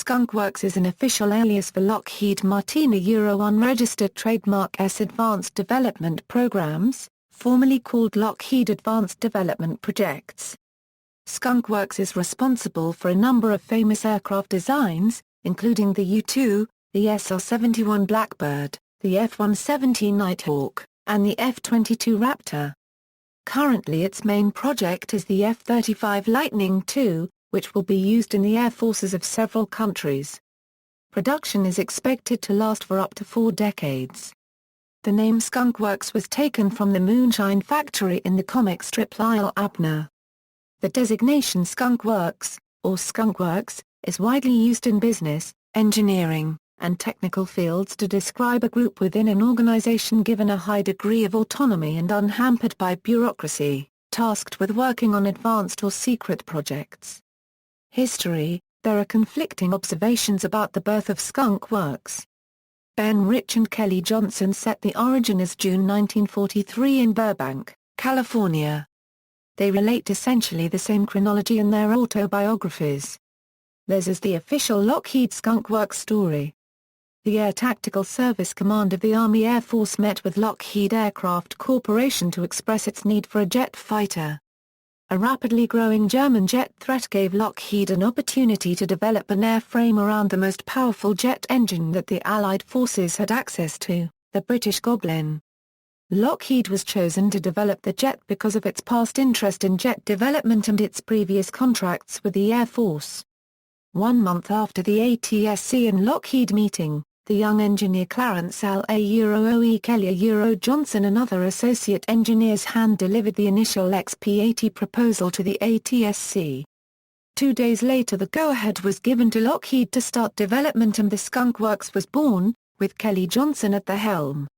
Skunk Works is an official alias for Lockheed Martin unregistered trademark S Advanced Development Programs, formerly called Lockheed Advanced Development Projects. Skunk Works is responsible for a number of famous aircraft designs, including the U-2, the SR-71 Blackbird, the F-117 Nighthawk, and the F-22 Raptor. Currently its main project is the F-35 Lightning II, which will be used in the air forces of several countries. Production is expected to last for up to 4 decades. The name Skunk Works was taken from the moonshine factory in the comic strip Abner. The designation Skunk Works, or Skunk Works, is widely used in business, engineering, and technical fields to describe a group within an organization given a high degree of autonomy and unhampered by bureaucracy, tasked with working on advanced or secret projects. History: there are conflicting observations about the birth of Skunk Works. Ben Rich and Kelly Johnson set the origin as June 1943 in Burbank, California. They relate essentially the same chronology in their autobiographies. Theirs is the official Lockheed Skunk Works story. The Air Tactical Service Command of the Army Air Force met with Lockheed Aircraft Corporation to express its need for a jet fighter. A rapidly growing German jet threat gave Lockheed an opportunity to develop an airframe around the most powerful jet engine that the Allied forces had access to, the British Goblin. Lockheed was chosen to develop the jet because of its past interest in jet development and its previous contracts with the Air Force. 1 month after the ATSC and Lockheed meeting, the young engineer Clarence L. A. Kelly Johnson and other associate engineers hand-delivered the initial XP-80 proposal to the ATSC. 2 days later the go-ahead was given to Lockheed to start development and the Skunk Works was born, with Kelly Johnson at the helm.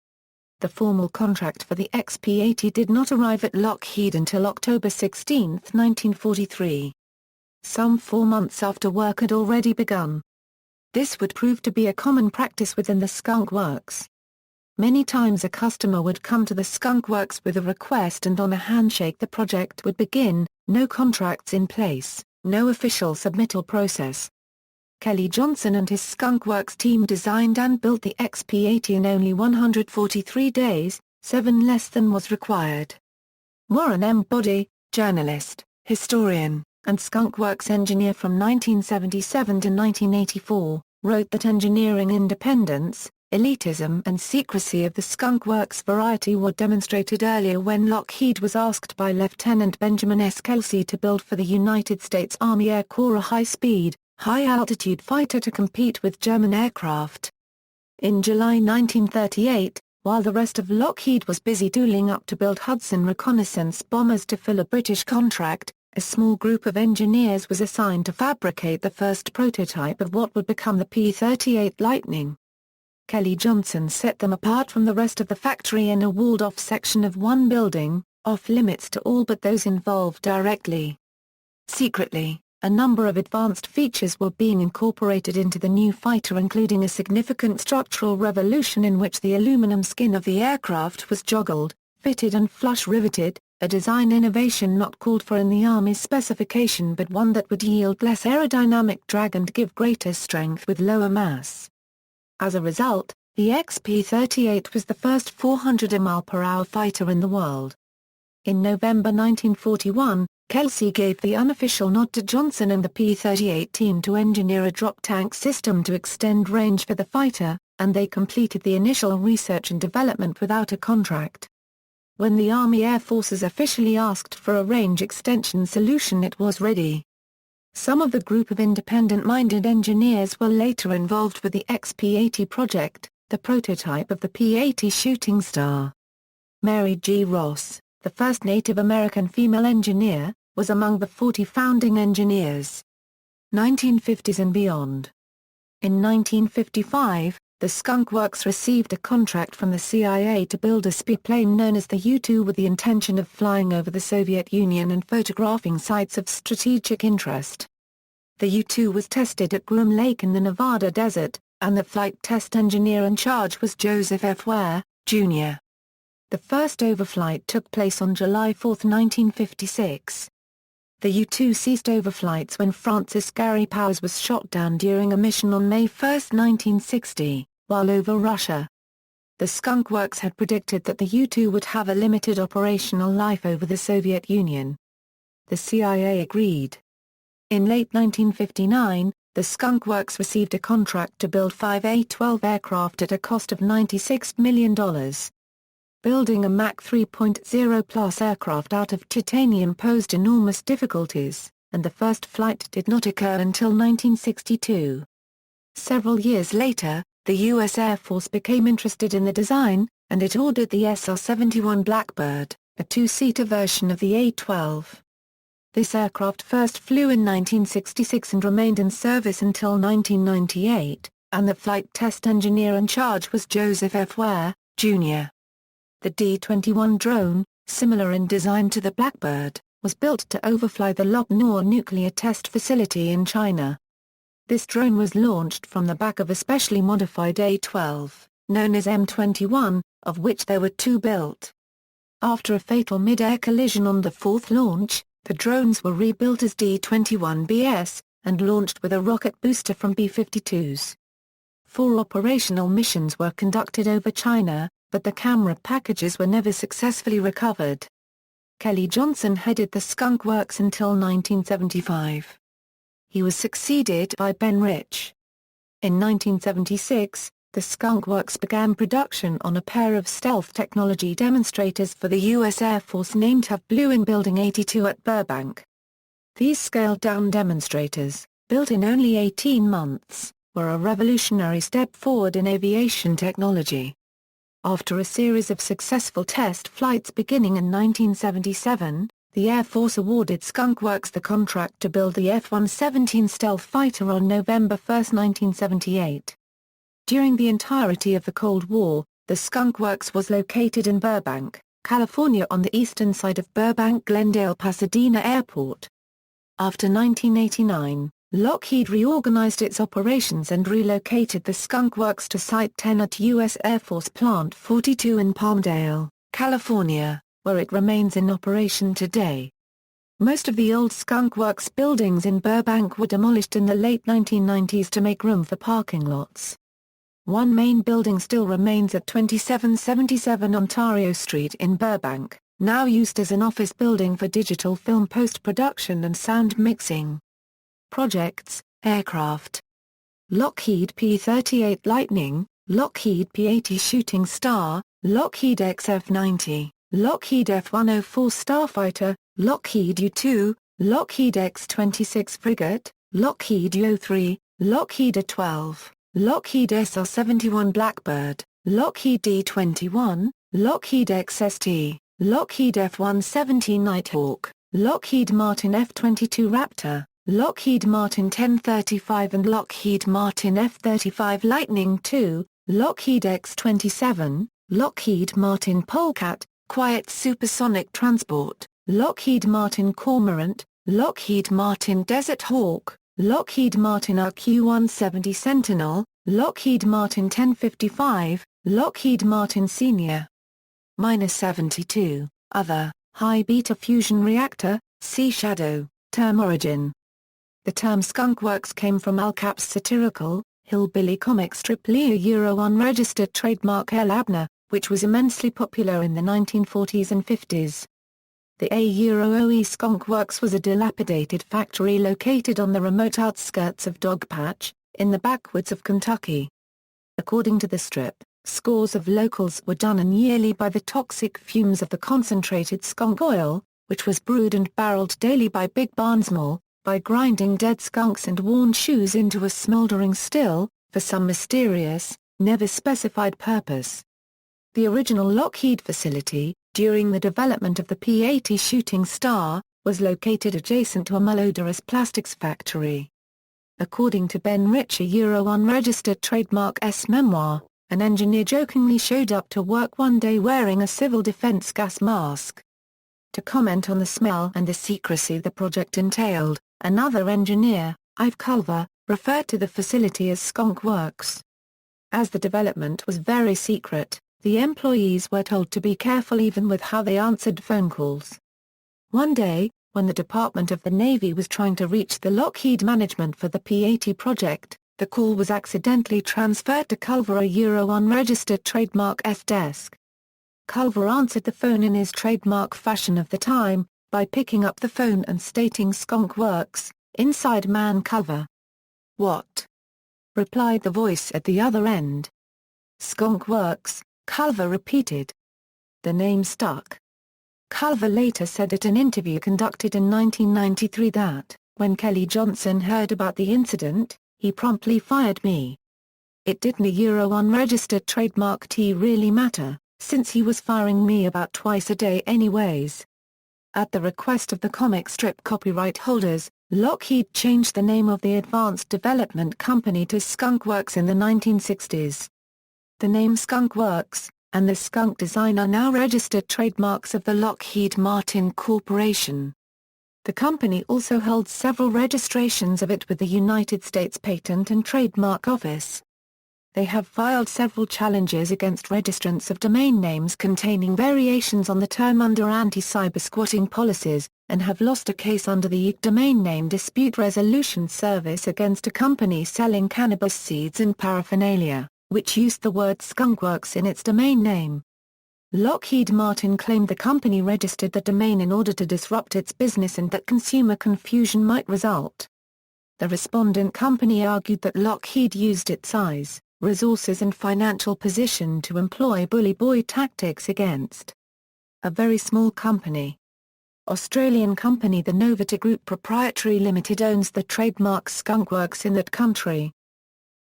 The formal contract for the XP-80 did not arrive at Lockheed until October 16, 1943. Some 4 months after work had already begun. This would prove to be a common practice within the Skunk Works. Many times a customer would come to the Skunk Works with a request and on a handshake the project would begin, no contracts in place, no official submittal process. Kelly Johnson and his Skunk Works team designed and built the XP-80 in only 143 days, 7 less than was required. Warren M. Boddy, journalist, historian, and Skunk Works engineer from 1977 to 1984, wrote that engineering independence, elitism and secrecy of the Skunk Works variety were demonstrated earlier when Lockheed was asked by Lieutenant Benjamin S. Kelsey to build for the United States Army Air Corps a high-speed, high-altitude fighter to compete with German aircraft. In July 1938, while the rest of Lockheed was busy tooling up to build Hudson reconnaissance bombers to fill a British contract, a small group of engineers was assigned to fabricate the first prototype of what would become the P-38 Lightning. Kelly Johnson set them apart from the rest of the factory in a walled-off section of one building, off-limits to all but those involved directly. Secretly, a number of advanced features were being incorporated into the new fighter, including a significant structural revolution in which the aluminum skin of the aircraft was joggled, fitted and flush-riveted, a design innovation not called for in the Army's specification but one that would yield less aerodynamic drag and give greater strength with lower mass. As a result, the XP-38 was the first 400 mph fighter in the world. In November 1941, Kelsey gave the unofficial nod to Johnson and the P-38 team to engineer a drop tank system to extend range for the fighter, and they completed the initial research and development without a contract. When the Army Air Forces officially asked for a range extension solution, it was ready. Some of the group of independent-minded engineers were later involved with the XP-80 project, the prototype of the P-80 Shooting Star. Mary G. Ross, the first Native American female engineer, was among the 40 founding engineers. 1950s and beyond. In 1955, the Skunk Works received a contract from the CIA to build a spy plane known as the U-2 with the intention of flying over the Soviet Union and photographing sites of strategic interest. The U-2 was tested at Groom Lake in the Nevada desert, and the flight test engineer in charge was Joseph F. Ware, Jr. The first overflight took place on July 4, 1956. The U-2 ceased overflights when Francis Gary Powers was shot down during a mission on May 1, 1960, while over Russia. The Skunk Works had predicted that the U-2 would have a limited operational life over the Soviet Union. The CIA agreed. In late 1959, the Skunk Works received a contract to build 5 A-12 aircraft at a cost of $96 million. Building a Mach 3.0 plus aircraft out of titanium posed enormous difficulties, and the first flight did not occur until 1962. Several years later, the U.S. Air Force became interested in the design, and it ordered the SR-71 Blackbird, a two-seater version of the A-12. This aircraft first flew in 1966 and remained in service until 1998, and the flight test engineer in charge was Joseph F. Ware, Jr. The D21 drone, similar in design to the Blackbird, was built to overfly the Lop Nor nuclear test facility in China. This drone was launched from the back of a specially modified A-12, known as M21, of which there were two built. After a fatal mid-air collision on the fourth launch, the drones were rebuilt as D-21Bs, and launched with a rocket booster from B-52s. 4 operational missions were conducted over China, but the camera packages were never successfully recovered. Kelly Johnson headed the Skunk Works until 1975. He was succeeded by Ben Rich. In 1976, the Skunk Works began production on a pair of stealth technology demonstrators for the U.S. Air Force named Have Blue in Building 82 at Burbank. These scaled-down demonstrators, built in only 18 months, were a revolutionary step forward in aviation technology. After a series of successful test flights beginning in 1977, the Air Force awarded Skunk Works the contract to build the F-117 stealth fighter on November 1, 1978. During the entirety of the Cold War, the Skunk Works was located in Burbank, California on the eastern side of Burbank-Glendale-Pasadena Airport. After 1989, Lockheed reorganized its operations and relocated the Skunk Works to Site 10 at U.S. Air Force Plant 42 in Palmdale, California, where it remains in operation today. Most of the old Skunk Works buildings in Burbank were demolished in the late 1990s to make room for parking lots. One main building still remains at 2777 Ontario Street in Burbank, now used as an office building for digital film post-production and sound mixing. Projects, aircraft. Lockheed P-38 Lightning, Lockheed P-80 Shooting Star, Lockheed XF-90, Lockheed F-104 Starfighter, Lockheed U-2, Lockheed X-26 Frigate, Lockheed U-03, Lockheed A-12, Lockheed SR-71 Blackbird, Lockheed D21, Lockheed XST, Lockheed F-117 Nighthawk, Lockheed Martin F-22 Raptor, Lockheed Martin 1035 and Lockheed Martin F-35 Lightning II, Lockheed X-27, Lockheed Martin Polecat, Quiet Supersonic Transport, Lockheed Martin Cormorant, Lockheed Martin Desert Hawk, Lockheed Martin RQ-170 Sentinel, Lockheed Martin 1055, Lockheed Martin Senior. -72, Other, High Beta Fusion Reactor, Sea Shadow, Term Origin. The term Skunk Works came from Al Cap's satirical, hillbilly comic strip Leo unregistered trademark L. Abner, which was immensely popular in the 1940s and 50s. The A-OE Skunk Works was a dilapidated factory located on the remote outskirts of Dogpatch, in the backwoods of Kentucky. According to the strip, scores of locals were done in yearly by the toxic fumes of the concentrated skunk oil, which was brewed and barreled daily by Big Barnsmore, by grinding dead skunks and worn shoes into a smoldering still, for some mysterious, never specified purpose. The original Lockheed facility, during the development of the P-80 Shooting Star, was located adjacent to a malodorous plastics factory. According to Ben Rich unregistered trademark S memoir, an engineer jokingly showed up to work one day wearing a civil defense gas mask. To comment on the smell and the secrecy the project entailed, another engineer, Ive Culver, referred to the facility as Skunk Works. As the development was very secret, the employees were told to be careful even with how they answered phone calls. One day, When the Department of the Navy was trying to reach the Lockheed management for the P-80 project, the call was accidentally transferred to Culver, a unregistered trademark S-desk. Culver answered the phone in his trademark fashion of the time, by picking up the phone and stating "Skunk Works, inside man Culver." "What?" replied the voice at the other end. "Skunk Works," Culver repeated. The name stuck. Culver later said at an interview conducted in 1993 that, when Kelly Johnson heard about the incident, he promptly fired me. It didn't unregistered trademark T really matter, since he was firing me about twice a day anyways. At the request of the comic strip copyright holders, Lockheed changed the name of the Advanced Development Company to Skunk Works in the 1960s. The name Skunk Works, and the skunk design are now registered trademarks of the Lockheed Martin Corporation. The company also holds several registrations of it with the United States Patent and Trademark Office. They have filed several challenges against registrants of domain names containing variations on the term under anti-cybersquatting policies, and have lost a case under the Domain Name Dispute Resolution Service against a company selling cannabis seeds and paraphernalia, which used the word skunkworks in its domain name. Lockheed Martin claimed the company registered the domain in order to disrupt its business and that consumer confusion might result. The respondent company argued that Lockheed used its size, resources and financial position to employ bully boy tactics against a very small company. Australian company The Novata Group Proprietary Limited owns the trademark skunkworks in that country.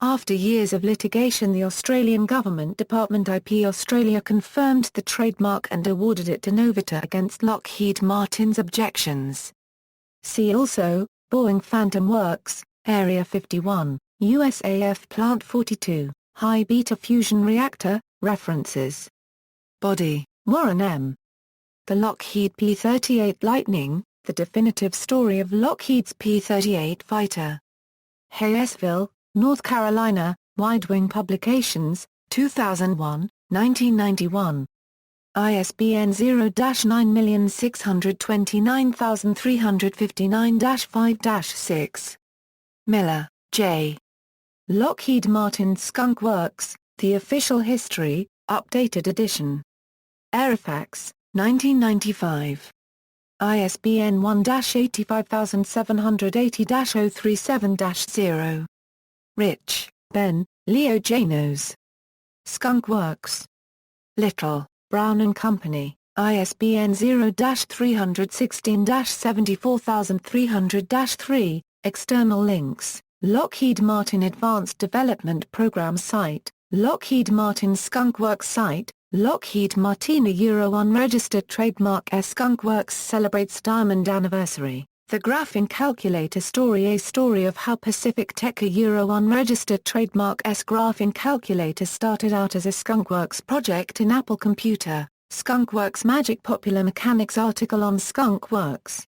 After years of litigation, the Australian government Department IP Australia confirmed the trademark and awarded it to Novata against Lockheed Martin's objections. See also, Boeing Phantom Works, Area 51, USAF Plant 42, High Beta Fusion Reactor, References. Body, Warren M. The Lockheed P-38 Lightning, The Definitive Story of Lockheed's P-38 Fighter. Hayesville, North Carolina, Widewing Publications, 2001, 1991. ISBN 0-9629359-5-6. Miller, J. Lockheed Martin Skunk Works, The Official History, Updated Edition. Aerofax, 1995. ISBN 1-85780-037-0. Rich, Ben, Leo Janos. Skunk Works. Little, Brown & Company, ISBN 0-316-74300-3, external links, Lockheed Martin Advanced Development Program site, Lockheed Martin Skunk Works site, Lockheed Martin unregistered trademark Skunk Works celebrates diamond anniversary. The Graphing Calculator story. A story of how Pacific Tech unregistered trademark Graphing Calculator started out as a skunkworks project in Apple Computer. Skunk Works Magic Popular Mechanics article on Skunk Works.